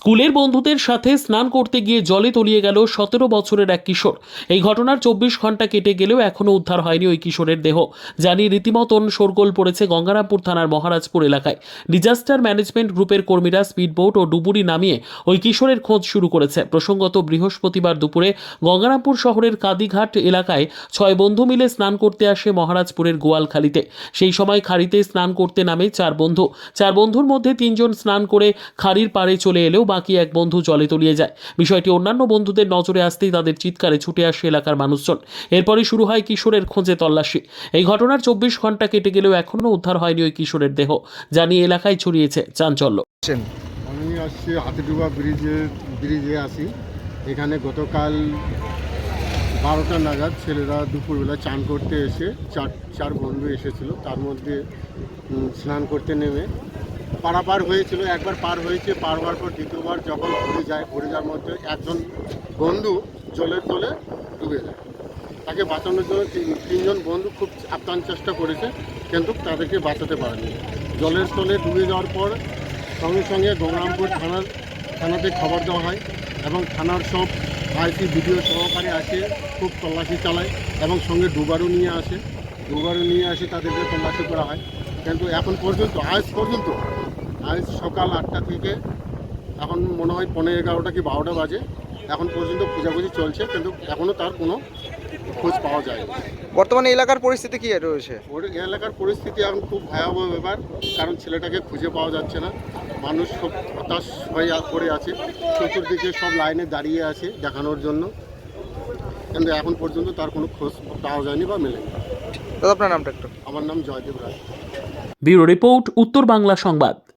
স্কুলের বন্ধুদের সাথে স্নান করতে গিয়ে জলে তলিয়ে গেল 17 বছরের এক কিশোর। এই ঘটনার 24 ঘন্টা কেটে গেলেও এখনও উদ্ধার হয়নি ওই কিশোরের দেহ। জানি রীতিমতন শোরগোল পড়েছে গঙ্গারামপুর থানার মহারাজপুর এলাকায়। ডিজাস্টার ম্যানেজমেন্ট গ্রুপের কর্মীরা স্পিডবোট ও ডুবুরি নামিয়ে ওই কিশোরের খোঁজ শুরু করেছে। প্রসঙ্গত, বৃহস্পতিবার দুপুরে গঙ্গারামপুর শহরের কাদিঘাট এলাকায় 6 বন্ধু মিলে স্নান করতে আসে মহারাজপুরের গোয়ালখালীতে। সেই সময় খাড়িতে স্নান করতে নামে 4 বন্ধু। 4 বন্ধুর মধ্যে 3 জন স্নান করে খাড়ির পাড়ে চলে এলেও বাকি এক বন্ধু জলে তলিয়ে যায়। বিষয়টি অন্যান্য বন্ধুদের নজরে আসতেই তাদের চিৎকারে ছুটে আসে এলাকার মানুষজন। এরপরই শুরু হয় কিশোরের খোঁজে তল্লাশি। এই ঘটনার 24 ঘন্টা কেটে গেলেও এখনও উদ্ধার হয়নি ওই কিশোরের দেহ। জানিয়ে এলাকায় ছড়িয়েছে চাঞ্চল্য। আমি আসছি হাতিডুবা ব্রিজে আসি। এখানে গতকাল 12টা নাগাদ ছেলেরা দুপুরবেলা চান করতে এসে চার বন্ধু এসেছিল। তার মধ্যে স্নান করতে নেমে পারাপার হয়েছিল। একবার পার হয়েছে, পার হওয়ার পর দ্বিতীয়বার যখন ঘুরে যাওয়ার মধ্যে একজন বন্ধু জলের তলে ডুবে যায়। তাকে বাঁচানোর জন্য তিনজন বন্ধু খুব আপ্রাণ চেষ্টা করেছে, কিন্তু তাদেরকে বাঁচাতে পারেনি। জলের তলে ডুবে যাওয়ার পর সঙ্গে সঙ্গে গঙ্গারামপুর থানাতে খবর দেওয়া হয় এবং থানার সব আইসি ভিডিও সহকারে আসে, খুব তল্লাশি চালায় এবং সঙ্গে ডুবারও নিয়ে আসে তাদেরকে তল্লাশি করা হয়। কিন্তু এখন পর্যন্ত আজ সকাল 8টা থেকে এখন মনে হয় 11:30 কি 12টা বাজে, এখন পর্যন্ত খোঁজাখুঁজি চলছে, কিন্তু এখনও তার কোনো খোঁজ পাওয়া যায় না। বর্তমানে এলাকার পরিস্থিতি কি রয়েছে? এলাকার পরিস্থিতি এখন খুব ভয়াবহ ব্যাপার, কারণ ছেলেটাকে খুঁজে পাওয়া যাচ্ছে না। মানুষ সব হতাশ হয়ে পড়ে আছে, চতুর্দিকে সব লাইনে দাঁড়িয়ে আছে দেখানোর জন্য, কিন্তু এখন পর্যন্ত তার কোনো খোঁজ পাওয়া যায়নি বা মেলেনি। দাদা, আপনার নামটা একটু। আমার নাম জয়দেব রায়। ব্যুরো রিপোর্ট, উত্তর বাংলা সংবাদ।